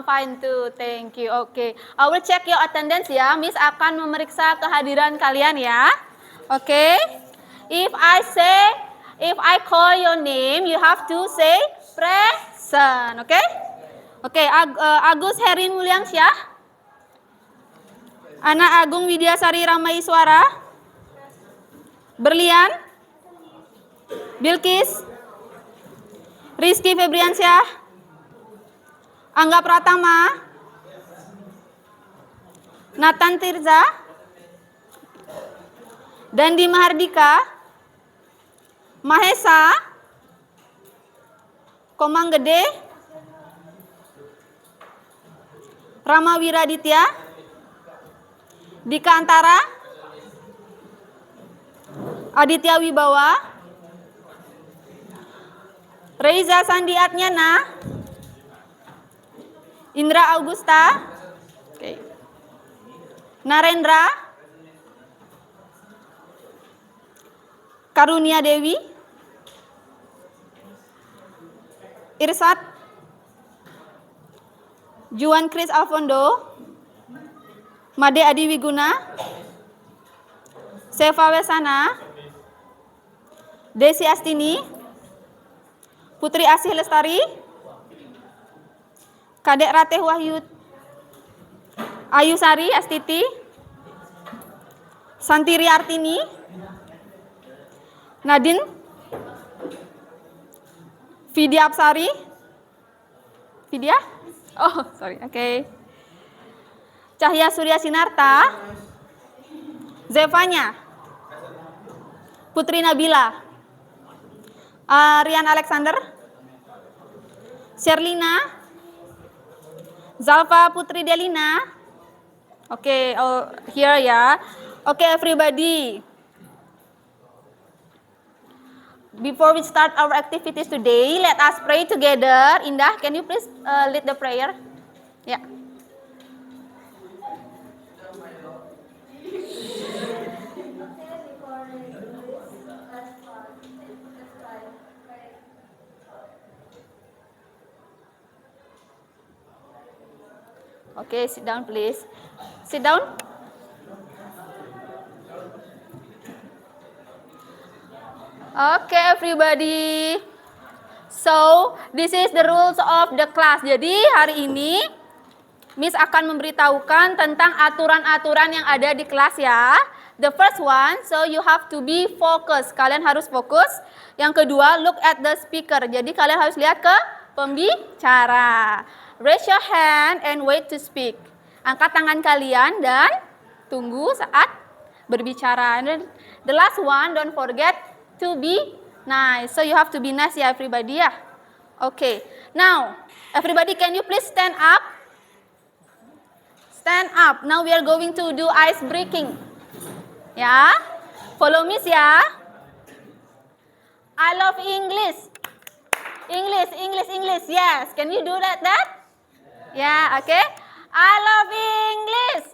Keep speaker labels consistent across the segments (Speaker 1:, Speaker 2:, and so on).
Speaker 1: fine too. Thank you. Okay. I will check your attendance ya. Miss akan memeriksa kehadiran kalian ya. Okay. If I call your name, you have to say present. Okay. Okay. Agus Herin Mulyansyah. Ana Agung Widyasari Ramaiswara. Berlian. Bilkis. Rizky Febriansyah. Angga Pratama. Nathan Tirza. Dandi Mahardika. Mahesa. Komang Gede. Rama Wiraditya. Dika Antara. Aditya Wibawa. Reza Sandi Atnyana. Indra Augusta. Okay. Narendra. Karunia Dewi. Irsat. Juan Chris Alfondo. Made Adi Wiguna. Seva Wesana. Desi Astini. Putri Asih Lestari. Kadek Ratih Wahyu. Ayu Sari Astiti. Santiri Artini. Nadine. Vidya Apsari. Vidya? Oh, sorry. Oke. Okay. Cahya Surya Sinarta. Zevanya. Putri Nabila. Rian Alexander. Sherlina. Zalfa Putri Delina. Oke, oh, here ya. Oke, everybody. Before we start our activities today, let us pray together. Indah, can you please lead the prayer? Ya. Okay, sit down please. Sit down. Okay, everybody. So, this is the rules of the class. Jadi, hari ini Miss akan memberitahukan tentang aturan-aturan yang ada di kelas ya. The first one, so you have to be focused. Kalian harus fokus. Yang kedua, look at the speaker. Jadi, kalian harus lihat ke pembicara. Raise your hand and wait to speak. Angkat tangan kalian dan tunggu saat berbicara. And the last one, don't forget to be nice. So you have to be nice ya everybody ya. Okay. Now, everybody can you please stand up? Stand up. Now we are going to do ice breaking. Ya. Follow me ya. I love English. English, English, English. Yes. Can you do that? Yeah, okay. I love English.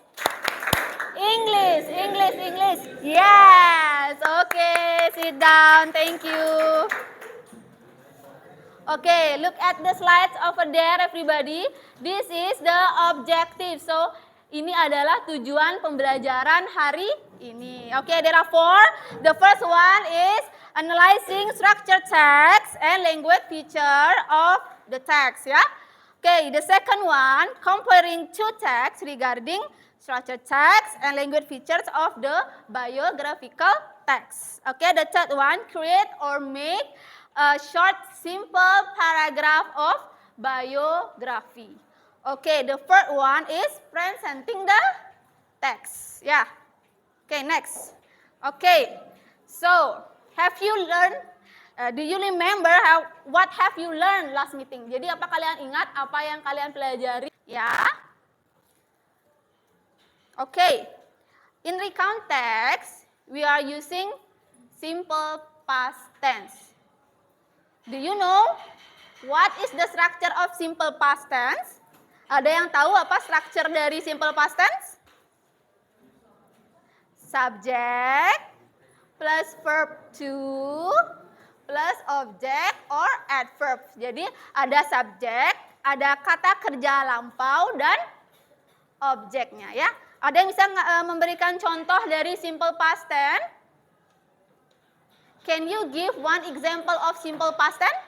Speaker 1: English, English, English. Yes. Okay, sit down. Thank you. Okay, look at the slides over there everybody. This is the objective. So, ini adalah tujuan pembelajaran hari ini. Okay, there are 4. The first one is analyzing structured text and language feature of the text, ya. Okay, the second one, comparing two texts regarding structured text and language features of the biographical text. Okay, the third one, create or make a short, simple paragraph of biography. Okay, the fourth one is presenting the text. Yeah. Okay, next. Okay, so have you learned? Do you remember what have you learned last meeting? Jadi apa kalian ingat apa yang kalian pelajari? Ya. Okay. In recount text, we are using simple past tense. Do you know what is the structure of simple past tense? Ada yang tahu apa structure dari simple past tense? Subject plus verb to plus object or adverb. Jadi ada subject ada kata kerja lampau dan objeknya ya. Ada yang bisa memberikan contoh dari simple past tense? Can you give one example of simple past tense?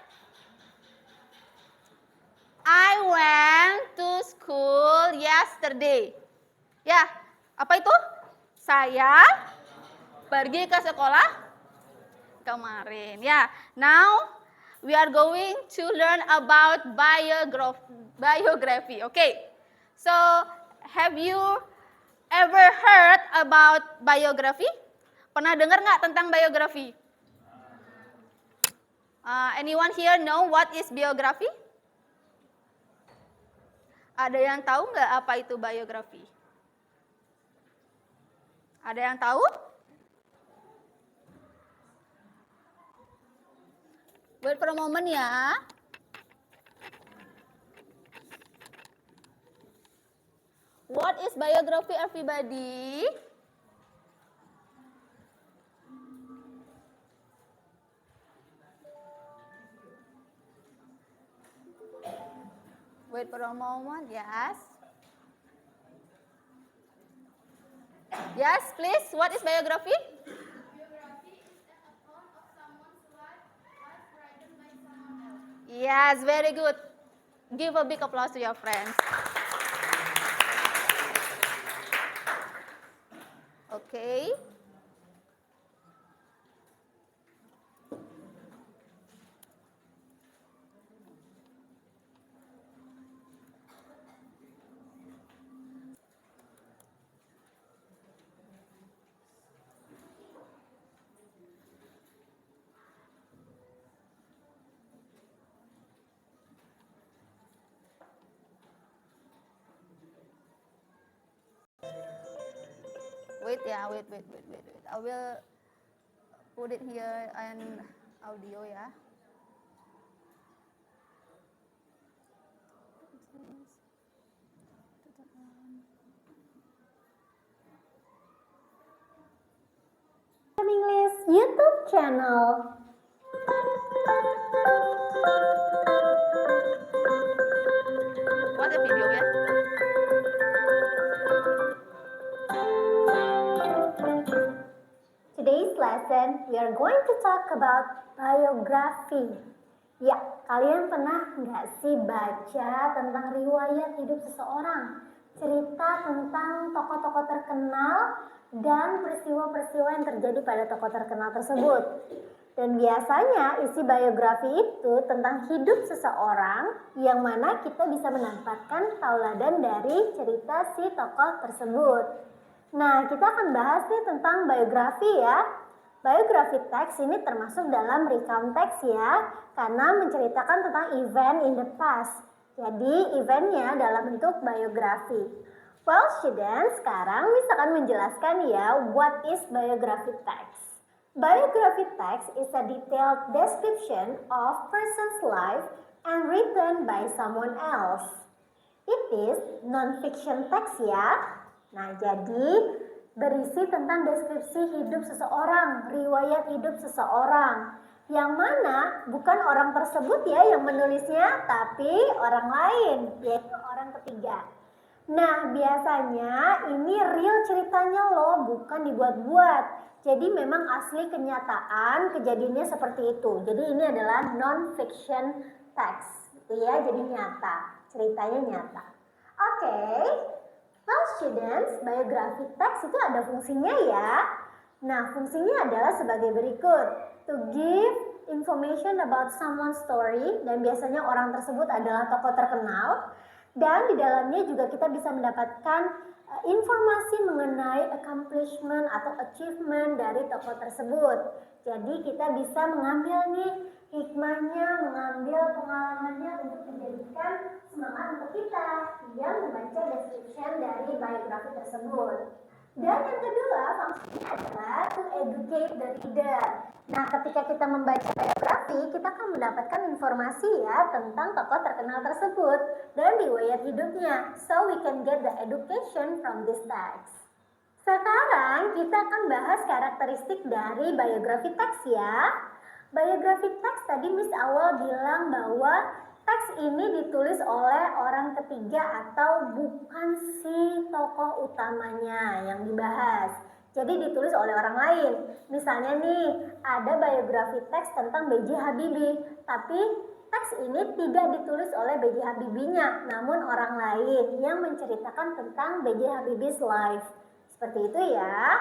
Speaker 1: I went to school yesterday. Ya, apa itu? Saya pergi ke sekolah kemarin. Ya, now we are going to learn about biography. Okay, so have you ever heard about biography? Pernah dengar nggak tentang biografi? Anyone here know what is biography? Ada yang tahu nggak apa itu biografi? Ada yang tahu? Wait for a moment ya. What is biography, everybody? Wait for a moment, yes. Yes, please, what is biography? Biography is an account of someone's life as written by someone else. Yes, very good. Give a big applause to your friends. Okay. Wait ya, wait. I will put it here and audio ya.
Speaker 2: English YouTube channel.
Speaker 1: What a video ya.
Speaker 2: Today's lesson, we are going to talk about biography. Ya, kalian pernah nggak sih baca tentang riwayat hidup seseorang? Cerita tentang tokoh-tokoh terkenal dan peristiwa-peristiwa yang terjadi pada tokoh terkenal tersebut. Dan biasanya isi biografi itu tentang hidup seseorang yang mana kita bisa mendapatkan tauladan dari cerita si tokoh tersebut. Nah, kita akan bahas nih tentang biografi ya. Biografi teks ini termasuk dalam recount text ya, karena menceritakan tentang event in the past. Jadi, eventnya dalam bentuk biografi. Well, students, sekarang Miss akan menjelaskan ya, what is biography text. Biography text is a detailed description of person's life and written by someone else. It is non-fiction text ya. Nah, jadi berisi tentang deskripsi hidup seseorang, riwayat hidup seseorang. Yang mana bukan orang tersebut ya yang menulisnya, tapi orang lain, yaitu orang ketiga. Nah, biasanya ini real ceritanya loh, bukan dibuat-buat. Jadi memang asli kenyataan, kejadiannya seperti itu. Jadi ini adalah non-fiction text, gitu ya, jadi nyata, ceritanya nyata. Oke. Well, students, biografi teks itu ada fungsinya ya. Nah, fungsinya adalah sebagai berikut. To give information about someone's story, dan biasanya orang tersebut adalah tokoh terkenal. Dan di dalamnya juga kita bisa mendapatkan informasi mengenai accomplishment atau achievement dari tokoh tersebut. Jadi kita bisa mengambil nih hikmahnya, mengambil pengalamannya untuk dijadikan semangat untuk kita yang membaca description dari biografi tersebut. Dan yang kedua, fungsinya adalah to educate the reader. Nah, ketika kita membaca biografi, kita akan mendapatkan informasi ya tentang tokoh terkenal tersebut dan riwayat hidupnya. So we can get the education from this text. Sekarang kita akan bahas karakteristik dari biografi teks ya. Biografi teks tadi Miss awal bilang bahwa teks ini ditulis oleh orang ketiga atau bukan si tokoh utamanya yang dibahas. Jadi ditulis oleh orang lain. Misalnya nih, ada biografi teks tentang B.J. Habibie, tapi teks ini tidak ditulis oleh B.J. Habibie-nya, namun orang lain yang menceritakan tentang B.J. Habibie's life. Seperti itu ya.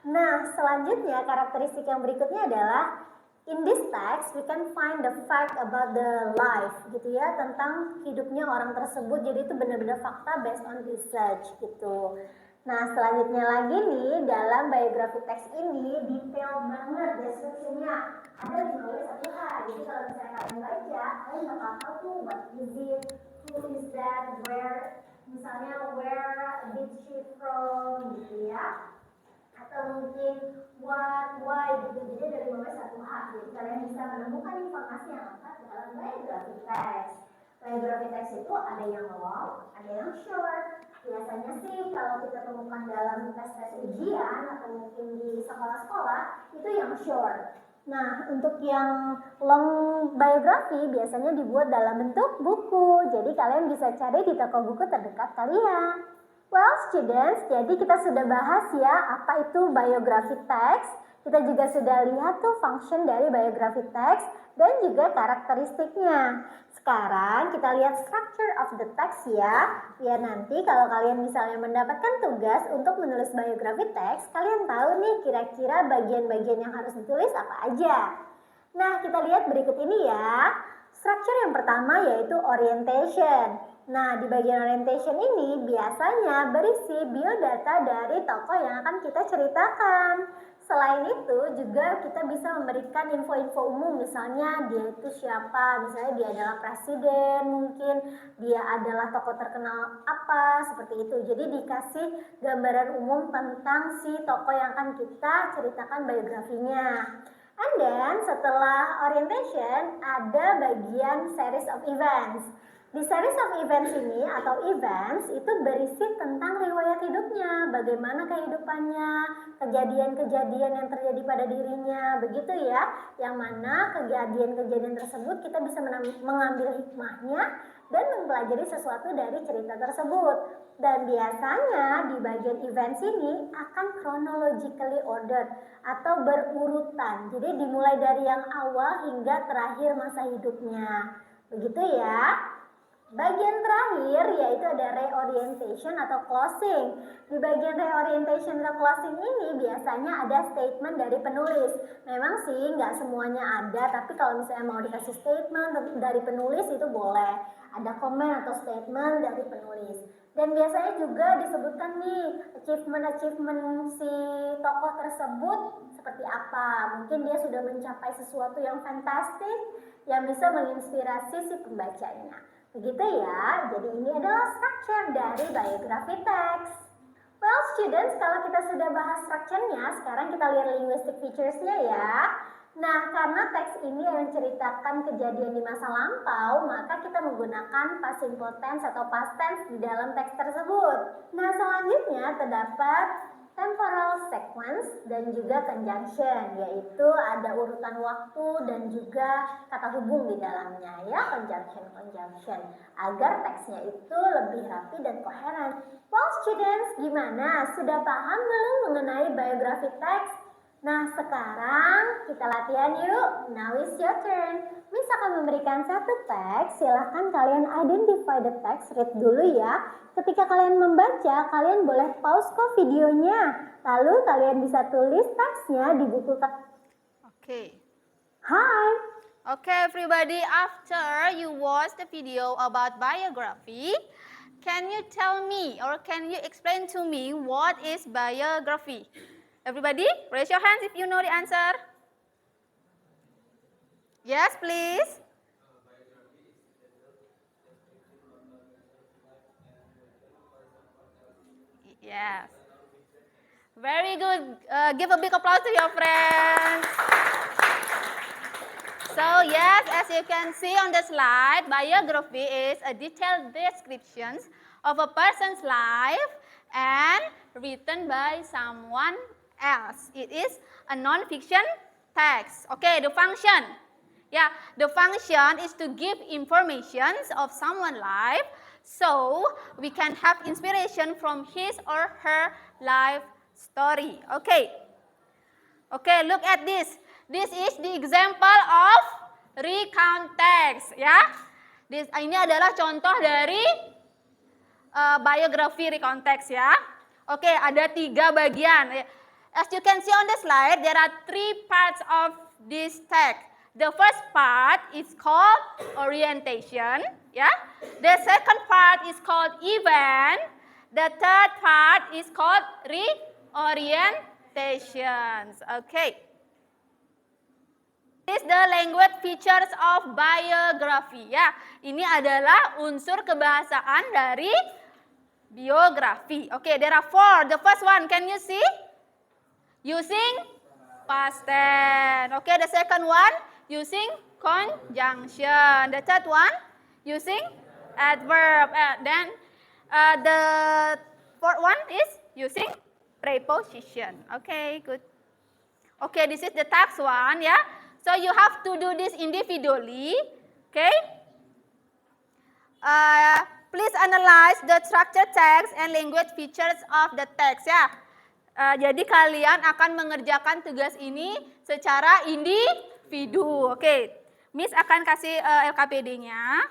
Speaker 2: Nah, selanjutnya karakteristik yang berikutnya adalah in this text we can find the fact about the life gitu ya, tentang hidupnya orang tersebut. Jadi itu benar-benar fakta based on research gitu. Nah, selanjutnya lagi nih, dalam biografi teks ini detail banget deskripsinya. Ada 51 hal. Jadi kalau misalnya kalian baca, kalian bakal tahu tuh what is it, who is that, where, misalnya where did she from gitu ya. Atau mungkin what, why gitu. Jadi dari 51 hal. Jadi kalian bisa menemukan informasi yang lengkap dalam biografi teks. Biografi teks itu ada yang long, ada yang short. Biasanya sih kalau kita temukan dalam tes-tes ujian atau mungkin di sekolah-sekolah itu yang short. Nah, untuk yang long biografi biasanya dibuat dalam bentuk buku. Jadi kalian bisa cari di toko buku terdekat kalian. Well students, jadi kita sudah bahas ya apa itu biografi teks. Kita juga sudah lihat tuh function dari biografi teks dan juga karakteristiknya. Sekarang kita lihat structure of the text ya. Biar nanti kalau kalian misalnya mendapatkan tugas untuk menulis biografi teks, kalian tahu nih kira-kira bagian-bagian yang harus ditulis apa aja. Nah, kita lihat berikut ini ya. Structure yang pertama yaitu orientation. Nah, di bagian orientation ini biasanya berisi biodata dari tokoh yang akan kita ceritakan. Selain itu juga kita bisa memberikan info-info umum, misalnya dia itu siapa, misalnya dia adalah presiden, mungkin dia adalah tokoh terkenal apa, seperti itu. Jadi dikasih gambaran umum tentang si tokoh yang akan kita ceritakan biografinya. And then setelah orientation ada bagian series of events. Di series of events ini atau events itu berisi tentang riwayat hidupnya, bagaimana kehidupannya, kejadian-kejadian yang terjadi pada dirinya, begitu ya. Yang mana kejadian-kejadian tersebut kita bisa mengambil hikmahnya dan mempelajari sesuatu dari cerita tersebut. Dan biasanya di bagian events ini akan chronologically ordered atau berurutan. Jadi dimulai dari yang awal hingga terakhir masa hidupnya. Begitu ya. Bagian terakhir yaitu ada reorientation atau closing. Di bagian reorientation atau closing ini biasanya ada statement dari penulis. Memang sih nggak semuanya ada, tapi kalau misalnya mau dikasih statement dari penulis itu boleh. Ada komen atau statement dari penulis. Dan biasanya juga disebutkan nih achievement si tokoh tersebut seperti apa. Mungkin dia sudah mencapai sesuatu yang fantastik yang bisa menginspirasi si pembacanya. Begitu ya, jadi ini adalah structure dari biografi teks. Well students, kalau kita sudah bahas structure-nya, sekarang kita lihat linguistic features-nya ya. Nah, karena teks ini menceritakan kejadian di masa lampau, maka kita menggunakan past simple tense atau past tense di dalam teks tersebut. Nah, selanjutnya terdapat temporal sequence dan juga conjunction, yaitu ada urutan waktu dan juga kata hubung di dalamnya ya, conjunction, agar teksnya itu lebih rapi dan koheren. Well students, gimana? Sudah paham belum mengenai biografi teks? Nah, sekarang kita latihan yuk. Now is your turn. Miss akan memberikan satu teks, silahkan kalian identify the text, read dulu ya. Ketika kalian membaca, kalian boleh pause kok videonya. Lalu kalian bisa tulis teksnya di buku.
Speaker 1: Okay.
Speaker 2: Hi.
Speaker 1: Okay, everybody, after you watch the video about biography, can you tell me or can you explain to me what is biography? Everybody, raise your hands if you know the answer. Yes, please. Yes. Very good. Give a big applause to your friends. So yes, as you can see on the slide, biography is a detailed description of a person's life and written by someone else. It is a non-fiction text. Okay, the function. Yeah, the function is to give information of someone's life so we can have inspiration from his or her life story. Okay. Okay, look at this. This is the example of recount text, ya. Ini adalah contoh dari biografi recount text, ya. Oke, ada 3 bagian. As you can see on the slide, there are 3 parts of this text. The first part is called orientation, ya. The second part is called event. The third part is called reorientations. Okay. This is the language features of biography, ya. Ini adalah unsur kebahasaan dari biografi. Okay, there are 4. The first one, can you see? Using past tense. Okay, the second one, using conjunction. The third one, using adverb. Then the fourth one is using preposition. Okay, good. Okay, this is the task one, ya. So you have to do this individually. Okay. Please analyze the structure text and language features of the text, ya. Jadi kalian akan mengerjakan tugas ini secara individu. Oke. Miss akan kasih LKPD-nya.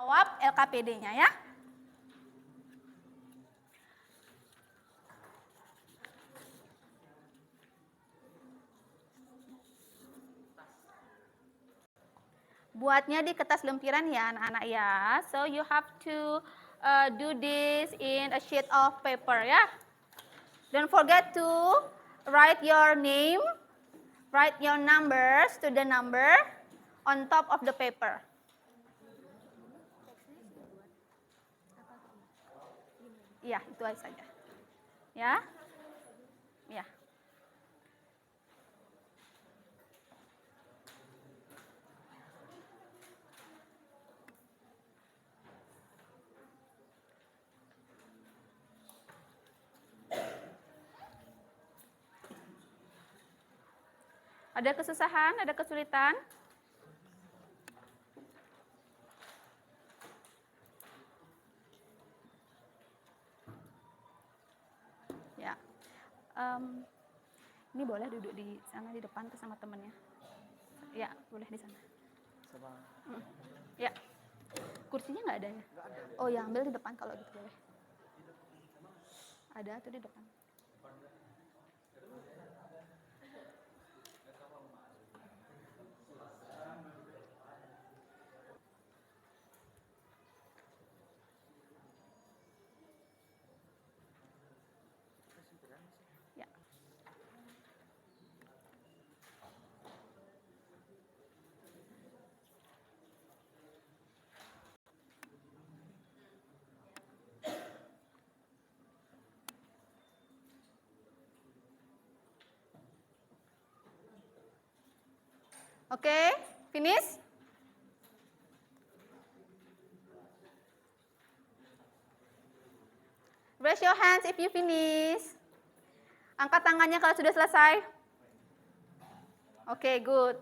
Speaker 1: Jawab LKPD-nya, ya. Buatnya di kertas lempiran ya anak-anak ya. So you have to do this in a sheet of paper, ya. Don't forget to write your name, write your numbers to the number on top of the paper. Iya, itu aja saja. Ya. Ya. Ada kesusahan, ada kesulitan? Ya. Ini boleh duduk di sana di depan tuh sama temennya. Ya, boleh di sana. Ya. Kursinya nggak ada ya? Oh ya, ambil di depan kalau gitu boleh. Ada tuh di depan. Ya. Oke, finish? Raise your hands if you finish. Angkat tangannya kalau sudah selesai. Oke, good.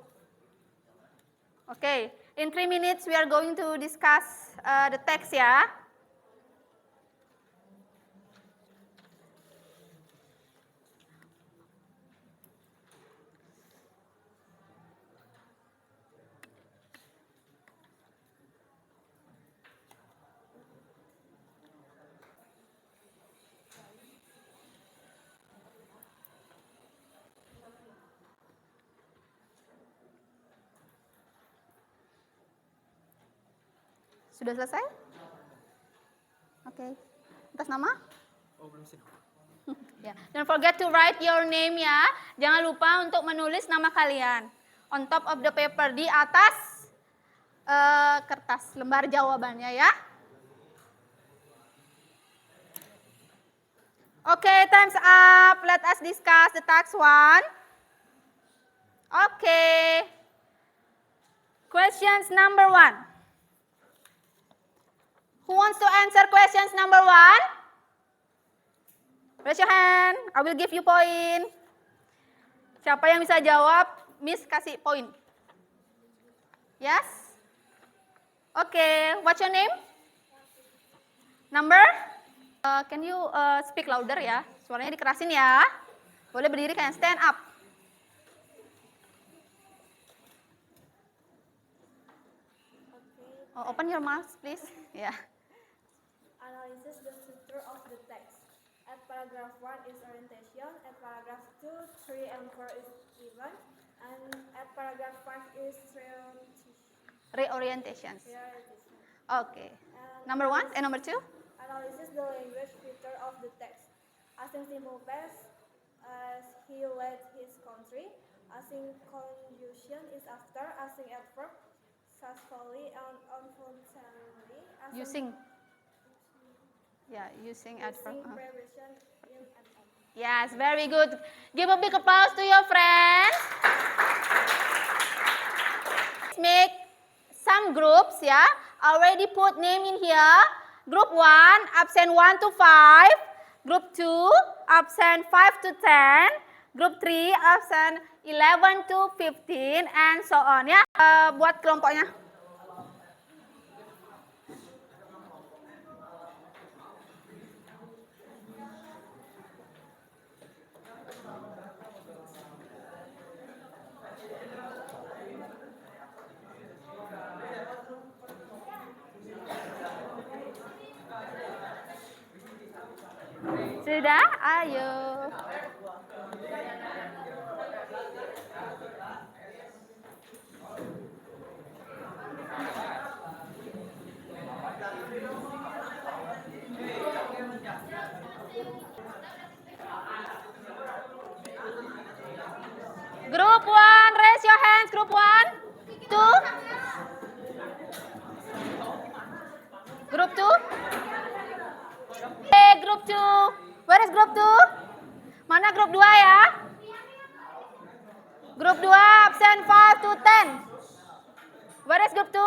Speaker 1: Oke, in 3 minutes we are going to discuss the text, ya. Sudah selesai? Oke. Atas nama?
Speaker 3: Oh, belum sih.
Speaker 1: Ya. Don't forget to write your name, ya. Jangan lupa untuk menulis nama kalian on top of the paper, di atas kertas lembar jawabannya, ya. Oke, time's up. Let us discuss the task one. Oke. Questions number 1. Who wants to answer questions number 1? Raise your hand. I will give you point. Siapa yang bisa jawab, Miss kasih point. Yes? Okay, what's your name? Number? Can you speak louder ya? Suaranya dikerasin ya. Boleh berdiri kayak stand up. Oh, open your mouth, please. Yeah.
Speaker 3: Analysis the structure of the text. At paragraph 1 is orientation, at paragraph 2, 3 and 4 is event, and at paragraph 5 is
Speaker 1: Reorientation.
Speaker 3: reorientation.
Speaker 1: Okay.
Speaker 3: And
Speaker 1: Number 1 and number 2?
Speaker 3: analysis the language feature of the text. Asing simple past as he led his country. Asing conjunction is after. Asing adverb successfully and unfortunately.
Speaker 1: Using. Yeah, using adverb.
Speaker 3: Using preposition in and on.
Speaker 1: Yes, very good. Give a big applause to your friends. Make some groups, yeah. Already put name in here. Group 1, absent 1 to 5. Group 2, absent 5 to 10. Group 3, absent 11 to 15, and so on, ya. Buat kelompoknya. Sudah? Ayo. Group 1, raise your hands. Group 1, 2. Group 2. Hey, group 2. Where is group 2? Mana group 2 ya? Group 2, absent 5 to 10. Where is group 2?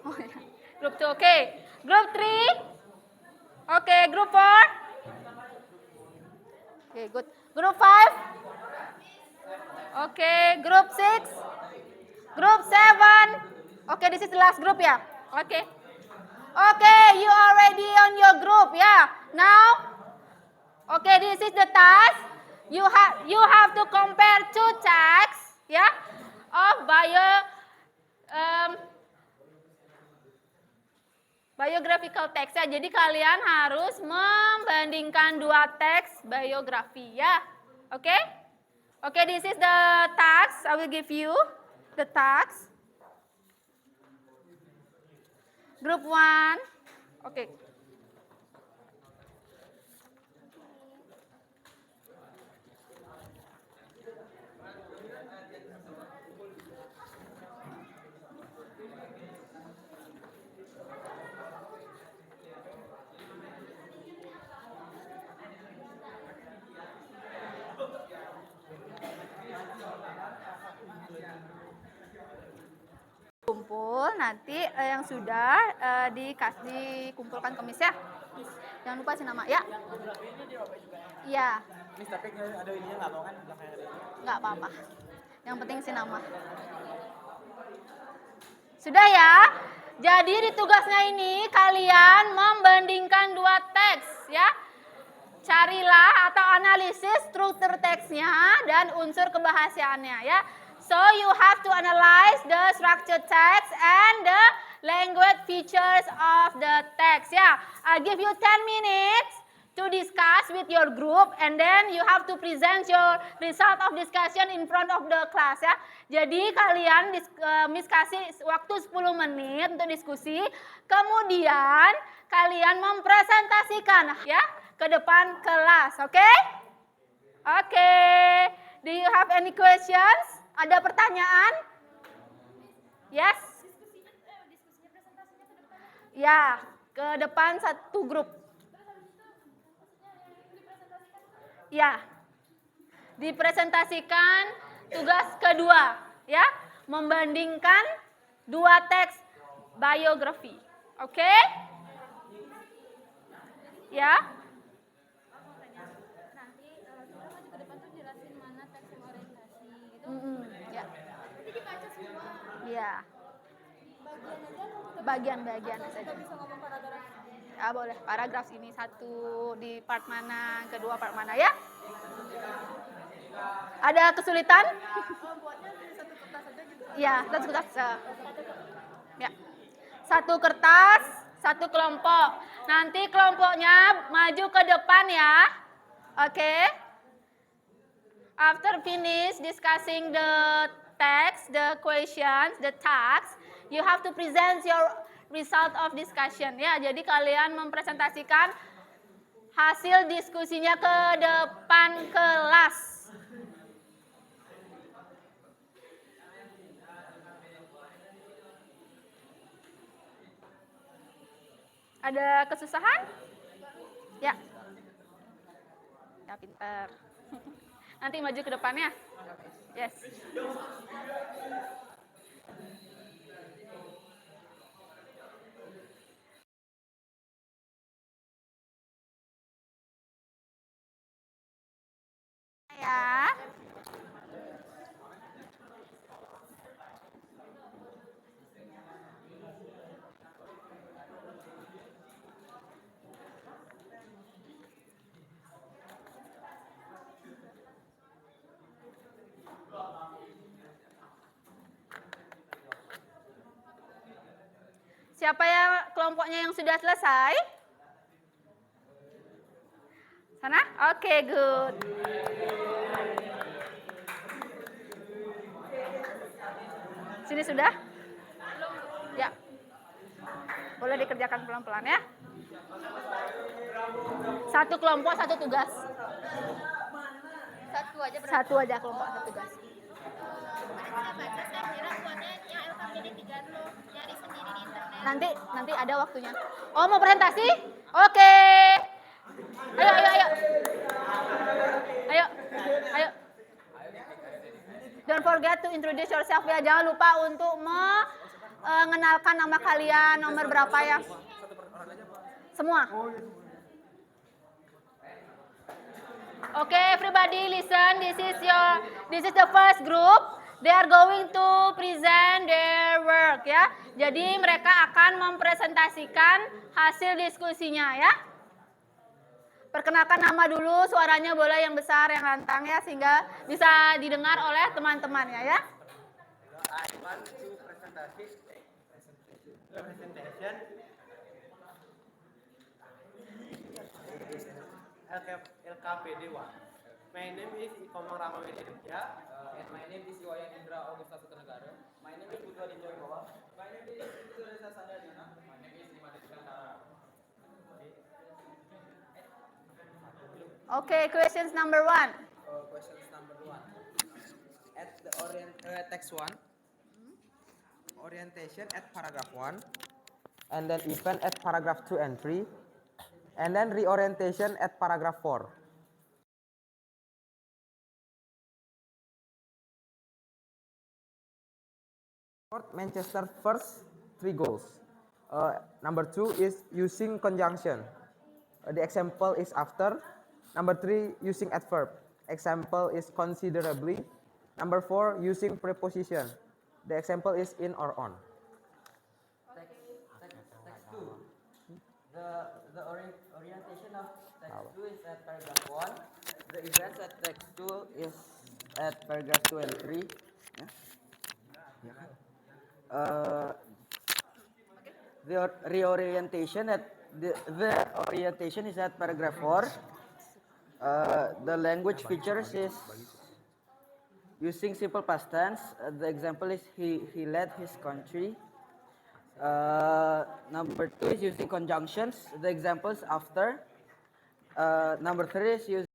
Speaker 1: Oh, ya. Group 2, okay. Group 3. Okay, group 4. Okay, good. Group 5. Okay, group 6. Group 7. Okay, this is the last group ya. Okay. Okay, you are ready on your group, yeah. Now, okay, this is the task. You have to compare two texts, yeah, of biographical text ya. Jadi kalian harus membandingkan dua teks biografi ya. Oke? Oke, this is the task. I will give you the task. Group 1. Oke. Kumpul nanti yang sudah dikumpulkan ke Miss ya. Jangan lupa sih nama ya. Iya.
Speaker 4: Miss, tapi ada ininya nggak mau kan?
Speaker 1: Nggak apa-apa. Yang penting sih nama. Sudah ya. Jadi di tugasnya ini kalian membandingkan dua teks ya. Carilah atau analisis struktur teksnya dan unsur kebahasiaannya ya. So you have to analyze the structured text and the language features of the text. Yeah, I'll give you 10 minutes to discuss with your group and then you have to present your result of discussion in front of the class ya. Jadi kalian Miss kasih waktu 10 menit untuk diskusi. Kemudian kalian mempresentasikan ya ke depan kelas, oke? Okay? Oke. Okay. Do you have any questions? Ada pertanyaan? Yes? Ya, ke depan satu grup. Ya. Dipresentasikan tugas kedua, ya. Membandingkan dua teks biografi. Oke? Ya. bagian-bagian saja. Ya boleh, paragraf ini satu di part mana, kedua part mana ya? Ada kesulitan? Ya, satu kertas. Ya. Satu kertas, satu kelompok. Nanti kelompoknya maju ke depan ya. Oke. After finish discussing the text, the questions, the tasks, you have to present your result of discussion ya. Jadi kalian mempresentasikan hasil diskusinya ke depan kelas. Ada kesusahan? Ya. Ya pintar. Nanti maju ke depannya. Yes. Ya. Siapa yang kelompoknya yang sudah selesai? Sana? Oke, good. Sini sudah? Ya. Boleh dikerjakan pelan-pelan ya. Satu kelompok, satu tugas. Satu aja kelompok, satu tugas. Nanti ada waktunya. Oh, mau presentasi? Oke. Ayo. Don't forget to introduce yourself ya. Jangan lupa untuk mengenalkan nama kalian, nomor berapa ya. Semua. Okay, everybody listen. This is the first group. They are going to present their work ya. Jadi mereka akan mempresentasikan hasil diskusinya ya. Perkenalkan nama dulu, suaranya boleh yang besar, yang lantang ya, sehingga bisa didengar oleh teman-temannya ya.
Speaker 4: I want to presentation LKPD 1. My name is Ikomang Ramawedi Ditya.
Speaker 5: And my name is Iwayan Indra Augusta Sutanegara.
Speaker 4: My name is Budha Dinjoy Bawah.
Speaker 5: My name is Reza Sandariana. My name is Imadi Kantara.
Speaker 1: Okay, questions number 1.
Speaker 5: Questions number 1. At the text 1.
Speaker 4: Orientation at paragraph 1. And then event at paragraph 2 and 3. And then reorientation at paragraph 4. Manchester first 3 goals. Number 2 is using conjunction. The example is after. Number 3 using adverb. Example is considerably. Number 4 using preposition. The example is in or on.
Speaker 5: Text 2. The orientation of text 2 is at paragraph 1. The events at text 2 is at paragraph 2 and 3. The reorientation at the orientation is at paragraph 4. The language features is using simple past tense. The example is he led his country. Number 2 is using conjunctions. The example is after. Number 3 is using